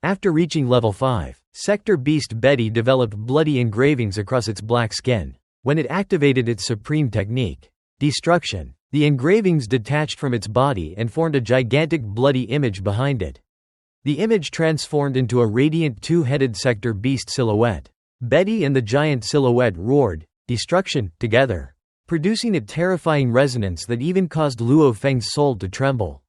After reaching level 5, Sector Beast Beddy developed bloody engravings across its black skin. When it activated its supreme technique, Destruction, the engravings detached from its body and formed a gigantic bloody image behind it. The image transformed into a radiant two-headed Sector Beast silhouette. Beddy and the giant silhouette roared, "Destruction," together, producing a terrifying resonance that even caused Luo Feng's soul to tremble.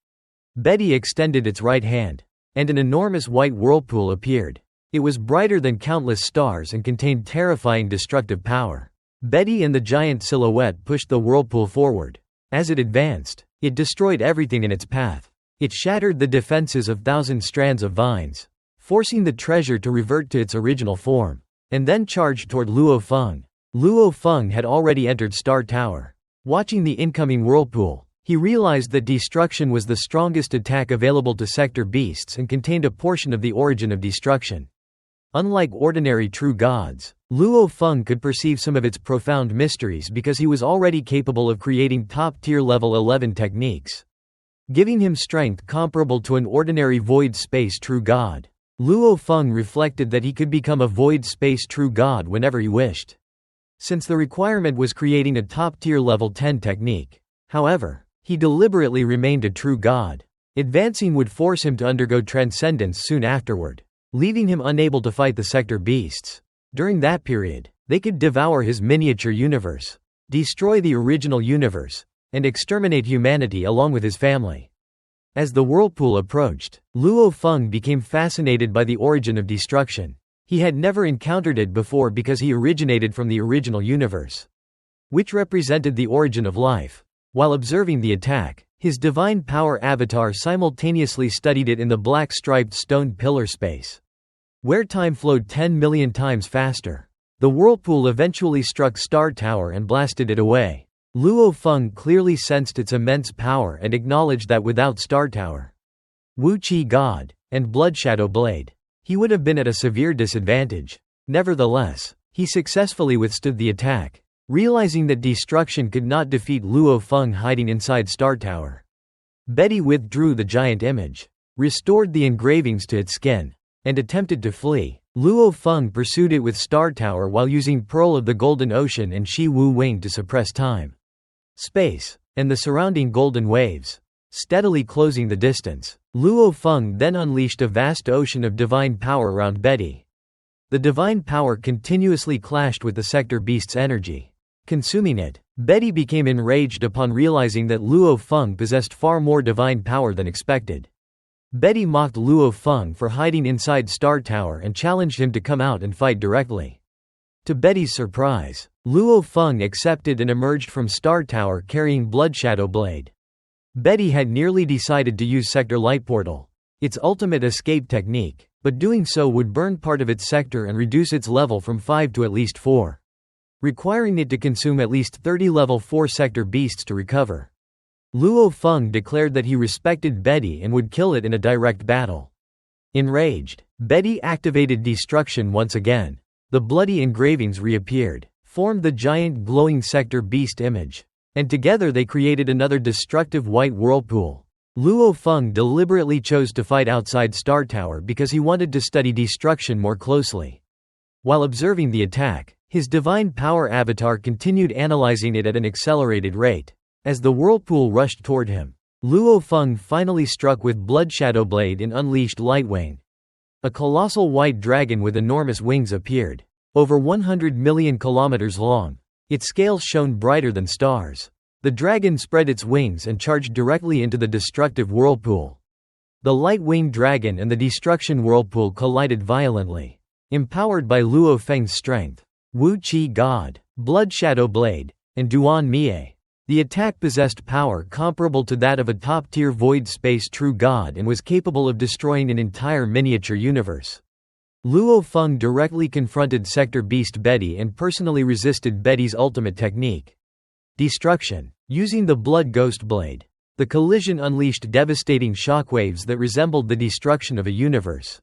Beddy extended its right hand, and an enormous white whirlpool appeared. It was brighter than countless stars and contained terrifying destructive power. Beddy and the giant silhouette pushed the whirlpool forward. As it advanced, it destroyed everything in its path. It shattered the defenses of 1,000 strands of vines, forcing the treasure to revert to its original form, and then charged toward Luo Feng. Luo Feng had already entered Star Tower. Watching the incoming whirlpool, he realized that Destruction was the strongest attack available to Sector Beasts and contained a portion of the origin of Destruction. Unlike ordinary true gods, Luo Feng could perceive some of its profound mysteries because he was already capable of creating top-tier level 11 techniques, giving him strength comparable to an ordinary void space true god. Luo Feng reflected that he could become a void space true god whenever he wished, since the requirement was creating a top-tier level 10 technique. However, he deliberately remained a true god. Advancing would force him to undergo transcendence soon afterward, leaving him unable to fight the Sector Beasts. During that period, they could devour his miniature universe, destroy the original universe, and exterminate humanity along with his family. As the whirlpool approached, Luo Feng became fascinated by the origin of Destruction. He had never encountered it before because he originated from the original universe, which represented the origin of life. While observing the attack, his divine power avatar simultaneously studied it in the black striped stone pillar space, where time flowed 10 million times faster. The whirlpool eventually struck Star Tower and blasted it away. Luo Feng clearly sensed its immense power and acknowledged that without Star Tower, wuxia God, and Blood Shadow Blade, he would have been at a severe disadvantage. Nevertheless, he successfully withstood the attack, realizing that Destruction could not defeat Luo Feng hiding inside Star Tower. Beddy withdrew the giant image, restored the engravings to its skin, and attempted to flee. Luo Feng pursued it with Star Tower while using Pearl of the Golden Ocean and Shi Wu Wing to suppress time, space, and the surrounding golden waves, steadily closing the distance. Luo Feng then unleashed a vast ocean of divine power around Beddy. The divine power continuously clashed with the Sector Beast's energy, consuming it. Beddy became enraged upon realizing that Luo Feng possessed far more divine power than expected. Beddy mocked Luo Feng for hiding inside Star Tower and challenged him to come out and fight directly. To Beddy's surprise, Luo Feng accepted and emerged from Star Tower carrying Blood Shadow Blade. Beddy had nearly decided to use Sector Light Portal, its ultimate escape technique, but doing so would burn part of its sector and reduce its level from 5 to at least 4, requiring it to consume at least 30 level 4 Sector Beasts to recover. Luo Feng declared that he respected Beddy and would kill it in a direct battle. Enraged, Beddy activated Destruction once again. The bloody engravings reappeared, formed the giant glowing Sector Beast image, and together they created another destructive white whirlpool. Luo Feng deliberately chose to fight outside Star Tower because he wanted to study Destruction more closely. While observing the attack, his divine power avatar continued analyzing it at an accelerated rate. As the whirlpool rushed toward him, Luo Feng finally struck with Blood Shadow Blade and unleashed Lightwing. A colossal white dragon with enormous wings appeared, over 100 million kilometers long. Its scales shone brighter than stars. The dragon spread its wings and charged directly into the destructive whirlpool. The light-winged dragon and the destruction whirlpool collided violently. Empowered by Luo Feng's strength, wuxia God, Blood Shadow Blade, and Duan Mie, the attack possessed power comparable to that of a top-tier void space true god and was capable of destroying an entire miniature universe. Luo Feng directly confronted Sector Beast Beddy and personally resisted Beddy's ultimate technique, Destruction. Using the Blood Ghost Blade, the collision unleashed devastating shockwaves that resembled the destruction of a universe.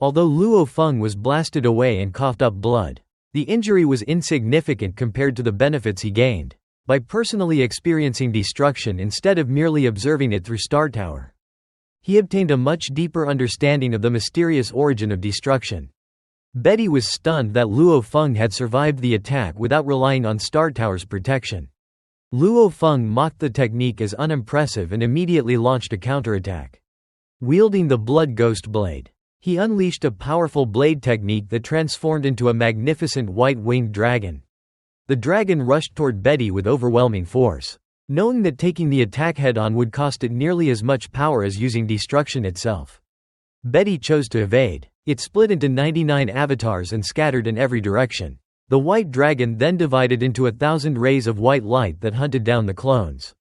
Although Luo Feng was blasted away and coughed up blood, the injury was insignificant compared to the benefits he gained by personally experiencing destruction instead of merely observing it through Star Tower. he obtained a much deeper understanding of the mysterious origin of destruction. Beddy was stunned that Luo Feng had survived the attack without relying on Star Tower's protection. Luo Feng mocked the technique as unimpressive and immediately launched a counterattack. Wielding the Blood Ghost Blade, he unleashed a powerful blade technique that transformed into a magnificent white-winged dragon. The dragon rushed toward Beddy with overwhelming force. Knowing that taking the attack head-on would cost it nearly as much power as using destruction itself, Beddy chose to evade. It split into 99 avatars and scattered in every direction. The white dragon then divided into 1,000 rays of white light that hunted down the clones.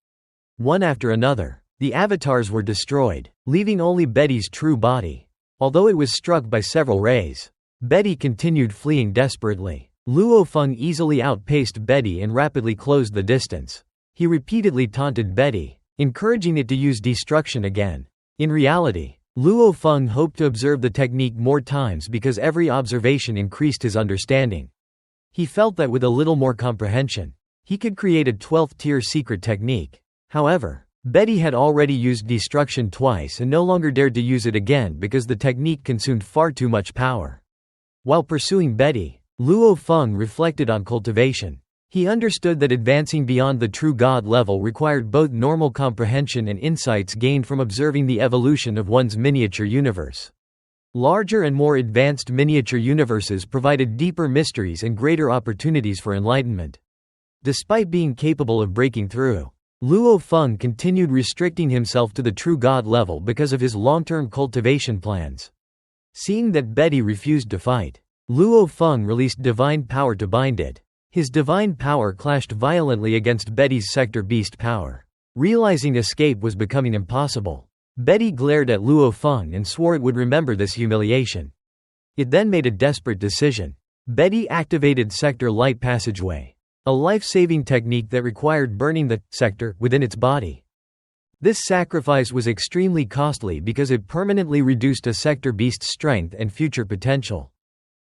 One after another, the avatars were destroyed, leaving only Beddy's true body. Although it was struck by several rays, Beddy continued fleeing desperately. Luo Feng easily outpaced Beddy and rapidly closed the distance. He repeatedly taunted Beddy, encouraging it to use destruction again. In reality, Luo Feng hoped to observe the technique more times because every observation increased his understanding. He felt that with a little more comprehension, he could create a 12th-tier secret technique. However, Beddy had already used destruction twice and no longer dared to use it again because the technique consumed far too much power. While pursuing Beddy, Luo Feng reflected on cultivation. He understood that advancing beyond the true God level required both normal comprehension and insights gained from observing the evolution of one's miniature universe. Larger and more advanced miniature universes provided deeper mysteries and greater opportunities for enlightenment. Despite being capable of breaking through, Luo Feng continued restricting himself to the true God level because of his long-term cultivation plans. Seeing that Beddy refused to fight, Luo Feng released divine power to bind it. His divine power clashed violently against Beddy's sector beast power. Realizing escape was becoming impossible, Beddy glared at Luo Feng and swore it would remember this humiliation. It then made a desperate decision. Beddy activated Sector Light Passageway, a life-saving technique that required burning the sector within its body. This sacrifice was extremely costly because it permanently reduced a sector beast's strength and future potential.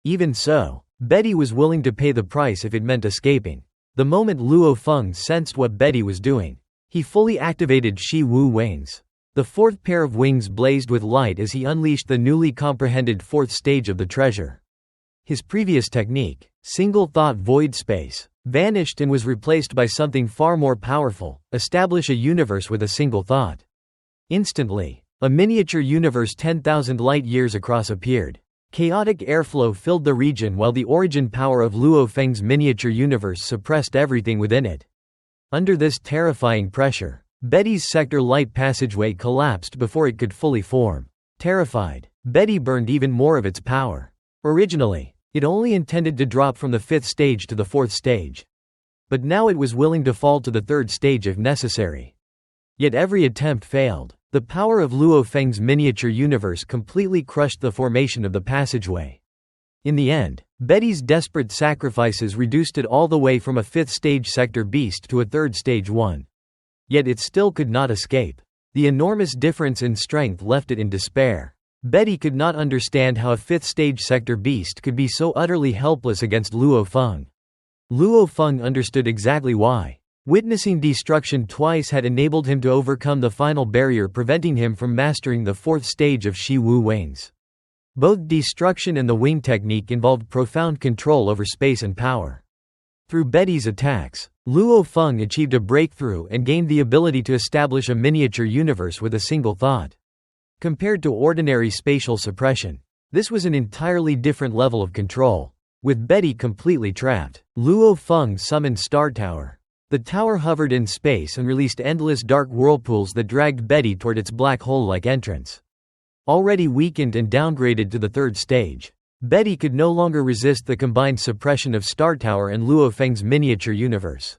Even so, Beddy was willing to pay the price if it meant escaping. The moment Luo Feng sensed what Beddy was doing, he fully activated Shi Wu wings. The fourth pair of wings blazed with light as he unleashed the newly comprehended fourth stage of the treasure. His previous technique, Single Thought Void Space, vanished and was replaced by something far more powerful: establish a universe with a single thought. Instantly, a miniature universe 10,000 light-years across appeared. Chaotic airflow filled the region while the origin power of Luo Feng's miniature universe suppressed everything within it. Under this terrifying pressure, Beddy's sector light passageway collapsed before it could fully form. Terrified, Beddy burned even more of its power. Originally, it only intended to drop from the 5th stage to the 4th stage. But now it was willing to fall to the 3rd stage if necessary. Yet every attempt failed. The power of Luo Feng's miniature universe completely crushed the formation of the passageway. In the end, Beddy's desperate sacrifices reduced it all the way from a 5th stage sector beast to a 3rd stage one. Yet it still could not escape. The enormous difference in strength left it in despair. Beddy could not understand how a 5th stage sector beast could be so utterly helpless against Luo Feng. Luo Feng understood exactly why. Witnessing destruction twice had enabled him to overcome the final barrier preventing him from mastering the 4th stage of Shi Wu wings. Both destruction and the wing technique involved profound control over space and power. Through Beddy's attacks, Luo Feng achieved a breakthrough and gained the ability to establish a miniature universe with a single thought. Compared to ordinary spatial suppression, this was an entirely different level of control. With Beddy completely trapped, Luo Feng summoned Star Tower. The tower hovered in space and released endless dark whirlpools that dragged Beddy toward its black hole-like entrance. Already weakened and downgraded to the 3rd stage, Beddy could no longer resist the combined suppression of Star Tower and Luo Feng's miniature universe.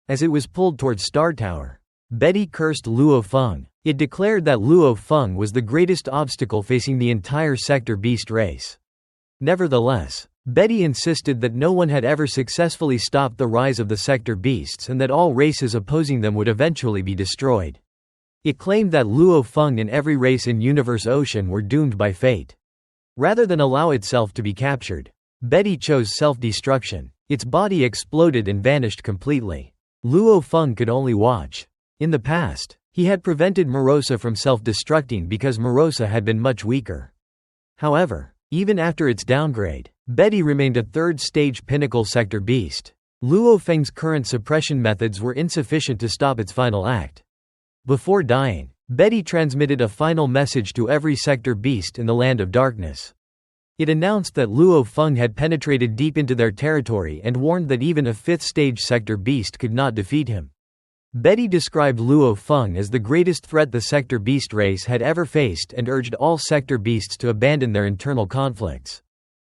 As it was pulled toward Star Tower, Beddy cursed Luo Feng. It declared that Luo Feng was the greatest obstacle facing the entire sector beast race. Nevertheless, Beddy insisted that no one had ever successfully stopped the rise of the sector beasts and that all races opposing them would eventually be destroyed. It claimed that Luo Feng and every race in Universe Ocean were doomed by fate. Rather than allow itself to be captured, Beddy chose self-destruction. Its body exploded and vanished completely. Luo Feng could only watch. In the past, he He had prevented Morosa from self-destructing because Morosa had been much weaker. However, even after its downgrade, Beddy remained a third-stage pinnacle sector beast. Luo Feng's current suppression methods were insufficient to stop its final act. Before dying, Beddy transmitted a final message to every sector beast in the Land of Darkness. It announced that Luo Feng had penetrated deep into their territory and warned that even a fifth-stage sector beast could not defeat him. Beddy described Luo Feng as the greatest threat the sector beast race had ever faced and urged all sector beasts to abandon their internal conflicts.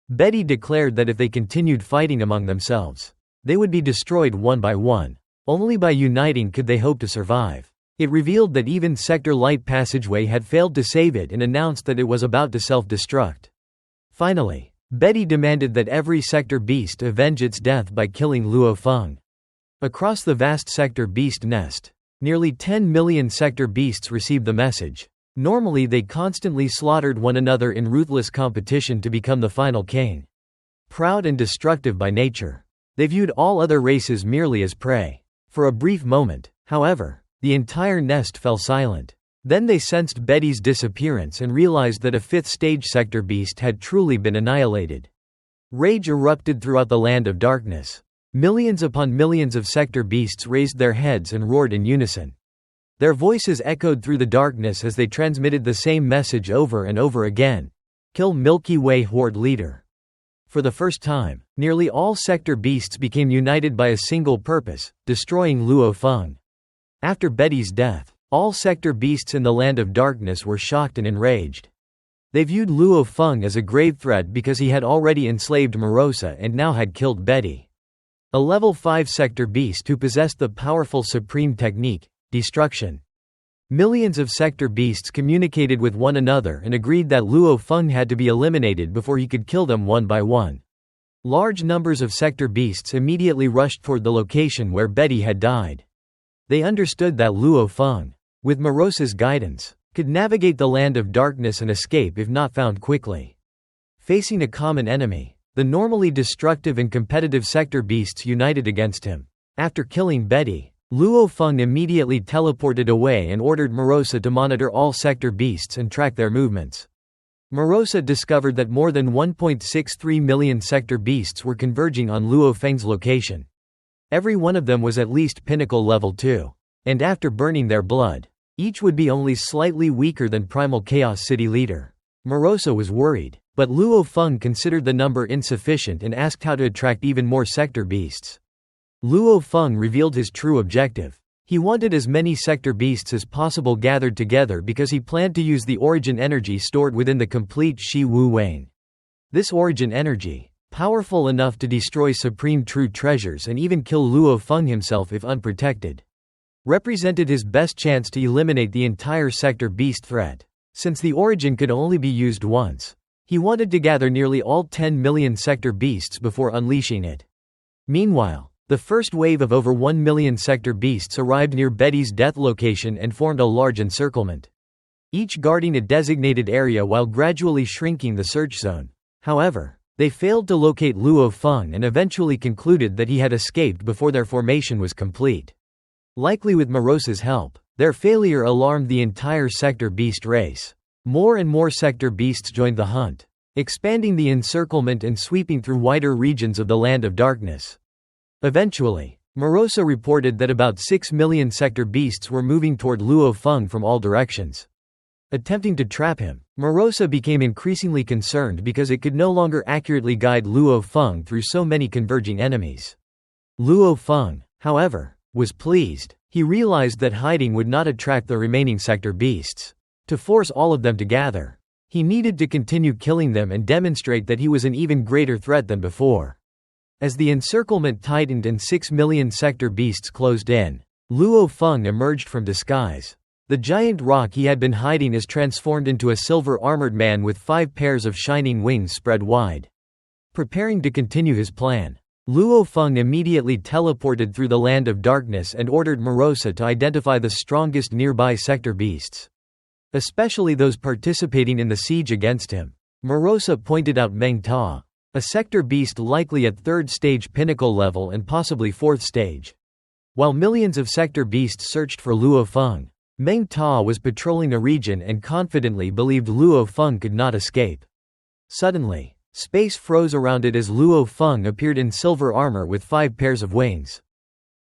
Beddy declared that if they continued fighting among themselves, they would be destroyed one by one. Only by uniting could they hope to survive. It revealed that even Sector Light Passageway had failed to save it and announced that it was about to self-destruct. Finally, Beddy demanded that every sector beast avenge its death by killing Luo Feng. Across the vast sector beast nest, nearly 10 million sector beasts received the message. Normally they constantly slaughtered one another in ruthless competition to become the final king. Proud and destructive by nature, they viewed all other races merely as prey. For a brief moment, however, the entire nest fell silent. Then they sensed Beddy's disappearance and realized that a fifth-stage sector beast had truly been annihilated. Rage erupted throughout the Land of Darkness. Millions upon millions of sector beasts raised their heads and roared in unison. Their voices echoed through the darkness as they transmitted the same message over and over again. Kill Milky Way Horde leader. For the first time, nearly all sector beasts became united by a single purpose, destroying Luo Feng. After Beddy's death, all sector beasts in the Land of Darkness were shocked and enraged. They viewed Luo Feng as a grave threat because he had already enslaved Morosa and now had killed Beddy. A level 5 sector beast who possessed the powerful supreme technique, destruction. Millions of sector beasts communicated with one another and agreed that Luo Feng had to be eliminated before he could kill them one by one. Large numbers of sector beasts immediately rushed toward the location where Beddy had died. They understood that Luo Feng, with Morosa's guidance, could navigate the Land of Darkness and escape if not found quickly. Facing a common enemy, the normally destructive and competitive sector beasts united against him. After killing Beddy, Luo Feng immediately teleported away and ordered Morosa to monitor all sector beasts and track their movements. Morosa discovered that more than 1.63 million sector beasts were converging on Luo Feng's location. Every one of them was at least pinnacle level 2. And after burning their blood, each would be only slightly weaker than Primal Chaos City leader. Morosa was worried, but Luo Feng considered the number insufficient and asked how to attract even more sector beasts. Luo Feng revealed his true objective. He wanted as many sector beasts as possible gathered together because he planned to use the origin energy stored within the complete Shi Wu Wayne. This origin energy, powerful enough to destroy supreme true treasures and even kill Luo Feng himself if unprotected, represented his best chance to eliminate the entire sector beast threat. Since the origin could only be used once, he wanted to gather nearly all 10 million sector beasts before unleashing it. Meanwhile, the first wave of over 1 million sector beasts arrived near Beddy's death location and formed a large encirclement, each guarding a designated area while gradually shrinking the search zone. However, they failed to locate Luo Feng and eventually concluded that he had escaped before their formation was complete. Likely with Morosa's help, their failure alarmed the entire sector beast race. More and more sector beasts joined the hunt, expanding the encirclement and sweeping through wider regions of the Land of Darkness. Eventually, Morosa reported that about 6 million sector beasts were moving toward Luo Feng from all directions. Attempting to trap him, Morosa became increasingly concerned because it could no longer accurately guide Luo Feng through so many converging enemies. Luo Feng, however, was pleased. He realized that hiding would not attract the remaining sector beasts. To force all of them to gather, he needed to continue killing them and demonstrate that he was an even greater threat than before. As the encirclement tightened and 6 million sector beasts closed in, Luo Feng emerged from disguise. The giant rock he had been hiding is transformed into a silver-armored man with 5 pairs of shining wings spread wide. Preparing to continue his plan, Luo Feng immediately teleported through the Land of Darkness and ordered Morosa to identify the strongest nearby sector beasts, especially those participating in the siege against him. Morosa pointed out Meng Ta, a sector beast likely at 3rd stage pinnacle level and possibly 4th stage. While millions of sector beasts searched for Luo Feng, Meng Ta was patrolling the region and confidently believed Luo Feng could not escape. Suddenly, space froze around it as Luo Feng appeared in silver armor with 5 pairs of wings.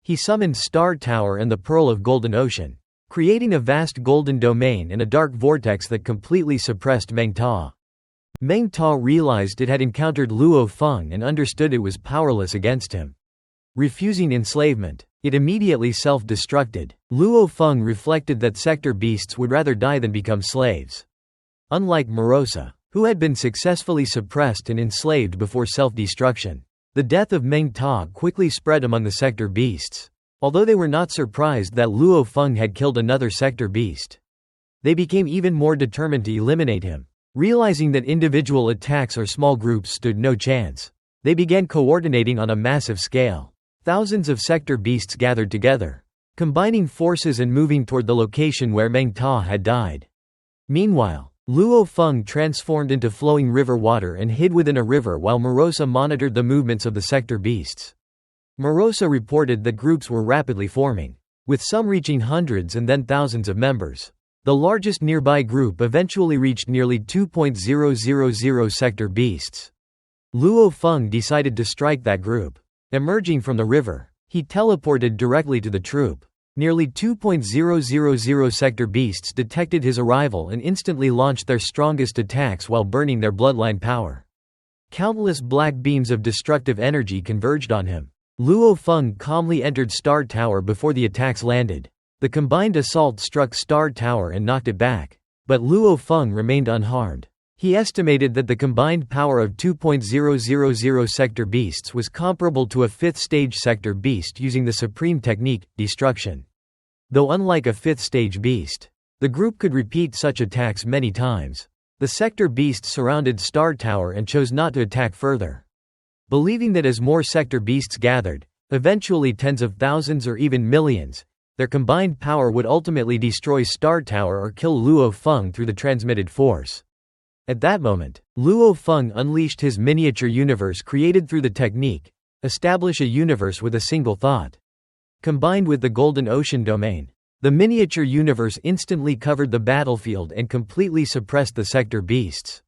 He summoned Star Tower and the Pearl of Golden Ocean, creating a vast golden domain and a dark vortex that completely suppressed Meng Ta. Meng Ta realized it had encountered Luo Feng and understood it was powerless against him. Refusing enslavement, it immediately self-destructed. Luo Feng reflected that sector beasts would rather die than become slaves. Unlike Morosa, who had been successfully suppressed and enslaved before self-destruction, the death of Meng Ta quickly spread among the sector beasts. Although they were not surprised that Luo Feng had killed another sector beast, they became even more determined to eliminate him. Realizing that individual attacks or small groups stood no chance, they began coordinating on a massive scale. Thousands of sector beasts gathered together, combining forces and moving toward the location where Meng Ta had died. Meanwhile, Luo Feng transformed into flowing river water and hid within a river while Morosa monitored the movements of the sector beasts. Morosa reported that groups were rapidly forming, with some reaching hundreds and then thousands of members. The largest nearby group eventually reached nearly 2,000 sector beasts. Luo Feng decided to strike that group. Emerging from the river, he teleported directly to the troop. Nearly 2,000 sector beasts detected his arrival and instantly launched their strongest attacks while burning their bloodline power. Countless black beams of destructive energy converged on him. Luo Feng calmly entered Star Tower before the attacks landed. The combined assault struck Star Tower and knocked it back, but Luo Feng remained unharmed. He estimated that the combined power of 2,000 sector beasts was comparable to a 5th-stage sector beast using the supreme technique, destruction. Though unlike a 5th-stage beast, the group could repeat such attacks many times. The sector beasts surrounded Star Tower and chose not to attack further, believing that as more sector beasts gathered, eventually tens of thousands or even millions, their combined power would ultimately destroy Star Tower or kill Luo Feng through the transmitted force. At that moment, Luo Feng unleashed his miniature universe created through the technique, establish a universe with a single thought. Combined with the Golden Ocean domain, the miniature universe instantly covered the battlefield and completely suppressed the sector beasts.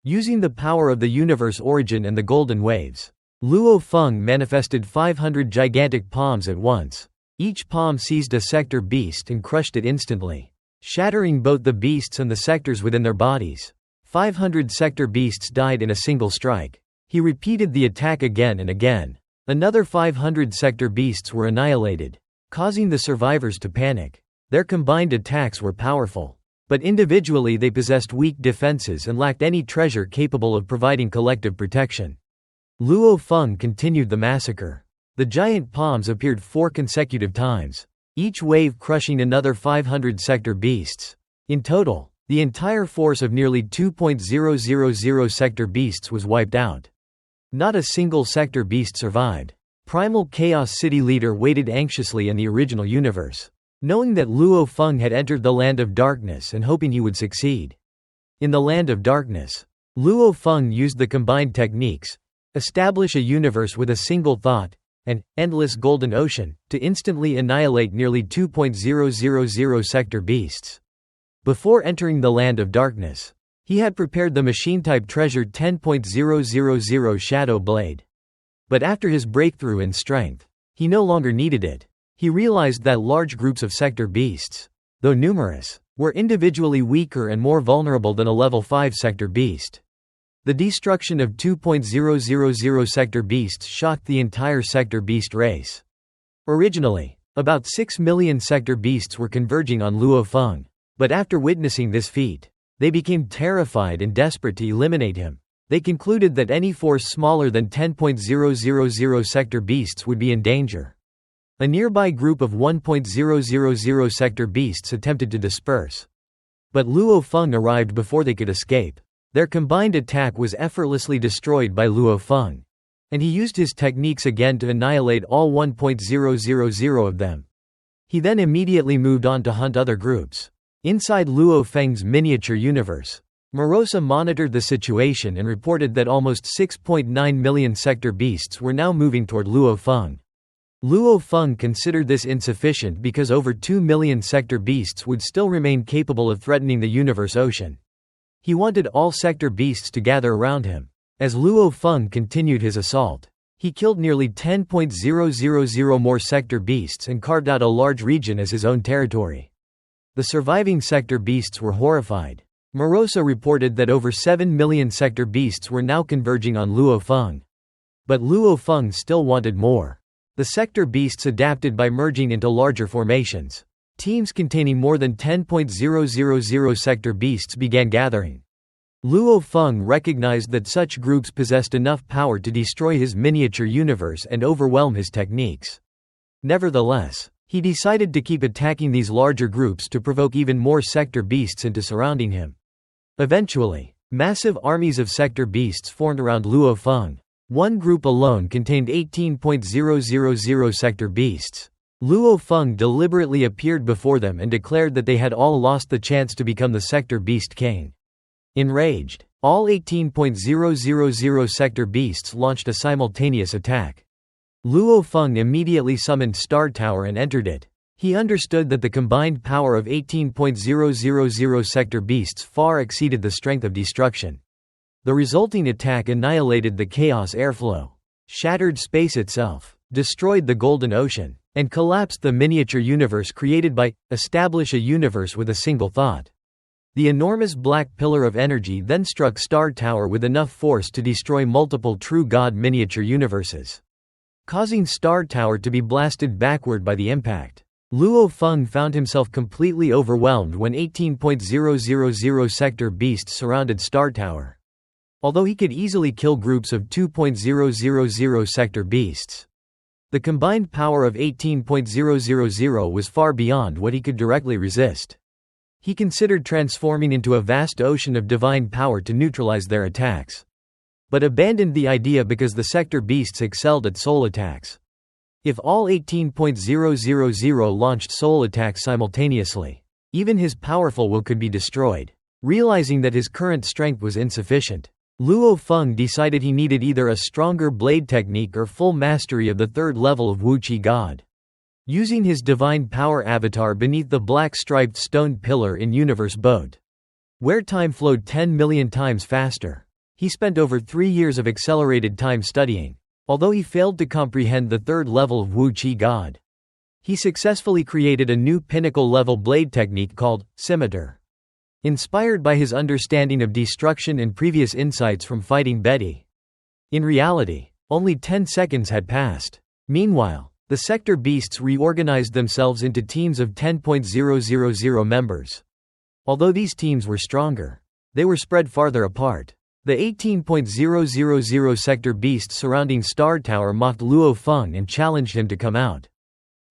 Using the power of the universe origin and the golden waves, Luo Feng manifested 500 gigantic palms at once. Each palm seized a sector beast and crushed it instantly, shattering both the beasts and the sectors within their bodies. 500 sector beasts died in a single strike. He repeated the attack again and again. Another 500 sector beasts were annihilated, causing the survivors to panic. Their combined attacks were powerful, but individually they possessed weak defenses and lacked any treasure capable of providing collective protection. Luo Feng continued the massacre. The giant palms appeared 4 consecutive times, each wave crushing another 500 sector beasts. In total, the entire force of nearly 2,000 sector beasts was wiped out. Not a single sector beast survived. Primal Chaos City leader waited anxiously in the original universe, knowing that Luo Feng had entered the Land of Darkness and hoping he would succeed. In the Land of Darkness, Luo Feng used the combined techniques, establish a universe with a single thought, and endless golden ocean, to instantly annihilate nearly 2,000 sector beasts. Before entering the Land of Darkness, he had prepared the machine-type treasure 10.000 Shadow Blade. But after his breakthrough in strength, he no longer needed it. He realized that large groups of sector beasts, though numerous, were individually weaker and more vulnerable than a level 5 sector beast. The destruction of 2.000 sector beasts shocked the entire sector beast race. Originally, about 6 million sector beasts were converging on Luo Feng. But after witnessing this feat, they became terrified and desperate to eliminate him. They concluded that any force smaller than 10.000 sector beasts would be in danger. A nearby group of 1.000 sector beasts attempted to disperse, but Luo Feng arrived before they could escape. Their combined attack was effortlessly destroyed by Luo Feng, and he used his techniques again to annihilate all 1.000 of them. He then immediately moved on to hunt other groups. Inside Luo Feng's miniature universe, Morosa monitored the situation and reported that almost 6.9 million sector beasts were now moving toward Luo Feng. Luo Feng considered this insufficient because over 2 million sector beasts would still remain capable of threatening the universe ocean. He wanted all sector beasts to gather around him. As Luo Feng continued his assault, he killed nearly 10,000 more sector beasts and carved out a large region as his own territory. The surviving sector beasts were horrified. Morosa reported that over 7 million sector beasts were now converging on Luo Feng. But Luo Feng still wanted more. The sector beasts adapted by merging into larger formations. Teams containing more than 10,000 sector beasts began gathering. Luo Feng recognized that such groups possessed enough power to destroy his miniature universe and overwhelm his techniques. Nevertheless, he decided to keep attacking these larger groups to provoke even more sector beasts into surrounding him. Eventually, massive armies of sector beasts formed around Luo Feng. One group alone contained 18,000 sector beasts. Luo Feng deliberately appeared before them and declared that they had all lost the chance to become the sector beast king. Enraged, all 18,000 sector beasts launched a simultaneous attack. Luo Feng immediately summoned Star Tower and entered it. He understood that the combined power of 18,000 sector beasts far exceeded the strength of destruction. The resulting attack annihilated the chaos airflow, shattered space itself, destroyed the golden ocean, and collapsed the miniature universe created by establish a universe with a single thought. The enormous black pillar of energy then struck Star Tower with enough force to destroy multiple true god miniature universes, causing Star Tower to be blasted backward by the impact. Luo Feng found himself completely overwhelmed when 18,000 sector beasts surrounded Star Tower. Although he could easily kill groups of 2,000 sector beasts, the combined power of 18,000 was far beyond what he could directly resist. He considered transforming into a vast ocean of divine power to neutralize their attacks, but abandoned the idea because the sector beasts excelled at soul attacks. If all 18,000 launched soul attacks simultaneously, even his powerful will could be destroyed. Realizing that his current strength was insufficient, Luo Feng decided he needed either a stronger blade technique or full mastery of the third level of wuxia god. Using his divine power avatar beneath the black striped stone pillar in Universe Boat, where time flowed 10 million times faster, he spent over 3 years of accelerated time studying. Although he failed to comprehend the third level of wuxia god, he successfully created a new pinnacle-level blade technique called scimitar. Inspired by his understanding of destruction and previous insights from fighting Beddy. In reality, only 10 seconds had passed. Meanwhile, the sector beasts reorganized themselves into teams of 10,000 members. Although these teams were stronger, they were spread farther apart. The 18,000 sector beasts surrounding Star Tower mocked Luo Feng and challenged him to come out.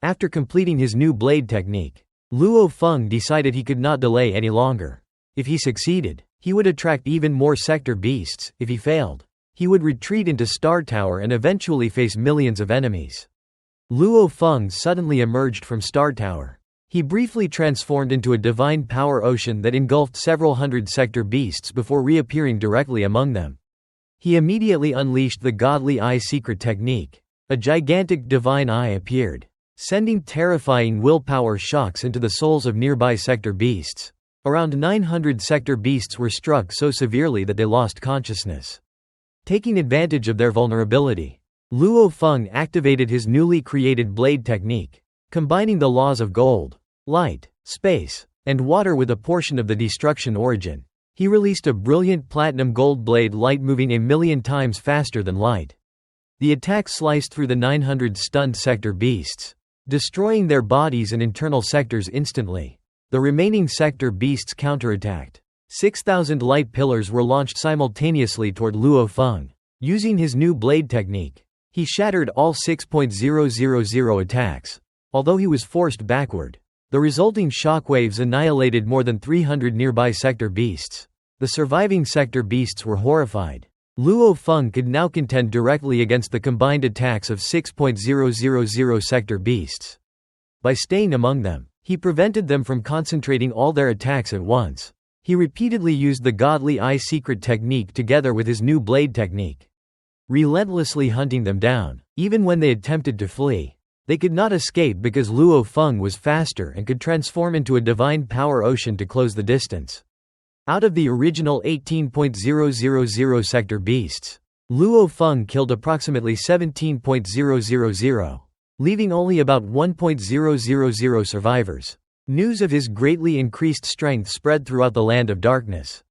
After completing his new blade technique, Luo Feng decided he could not delay any longer. If he succeeded, he would attract even more sector beasts. If he failed, he would retreat into Star Tower and eventually face millions of enemies. Luo Feng suddenly emerged from Star Tower. He briefly transformed into a divine power ocean that engulfed several hundred sector beasts before reappearing directly among them. He immediately unleashed the godly eye secret technique. A gigantic divine eye appeared, sending terrifying willpower shocks into the souls of nearby sector beasts. Around 900 sector beasts were struck so severely that they lost consciousness. Taking advantage of their vulnerability, Luo Feng activated his newly created blade technique, combining the laws of gold, light, space, and water with a portion of the destruction origin. He released a brilliant platinum gold blade light moving a million times faster than light. The attack sliced through the 900 stunned sector beasts, destroying their bodies and internal sectors instantly. The remaining sector beasts counterattacked. 6,000 light pillars were launched simultaneously toward Luo Feng. Using his new blade technique, he shattered all 6,000 attacks. Although he was forced backward, the resulting shockwaves annihilated more than 300 nearby sector beasts. The surviving sector beasts were horrified. Luo Feng could now contend directly against the combined attacks of 6,000 sector beasts. By staying among them, he prevented them from concentrating all their attacks at once. He repeatedly used the godly eye secret technique together with his new blade technique, relentlessly hunting them down. Even when they attempted to flee, They could not escape because Luo Feng was faster and could transform into a divine power ocean to close the distance. Out of the original 18,000 sector beasts, Luo Feng killed approximately 17,000, leaving only about 1,000 survivors. News of his greatly increased strength spread throughout the Land of Darkness,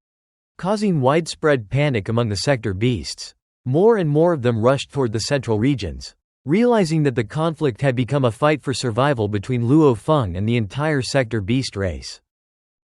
causing widespread panic among the sector beasts. More and more of them rushed toward the central regions, realizing that the conflict had become a fight for survival between Luo Feng and the entire sector beast race.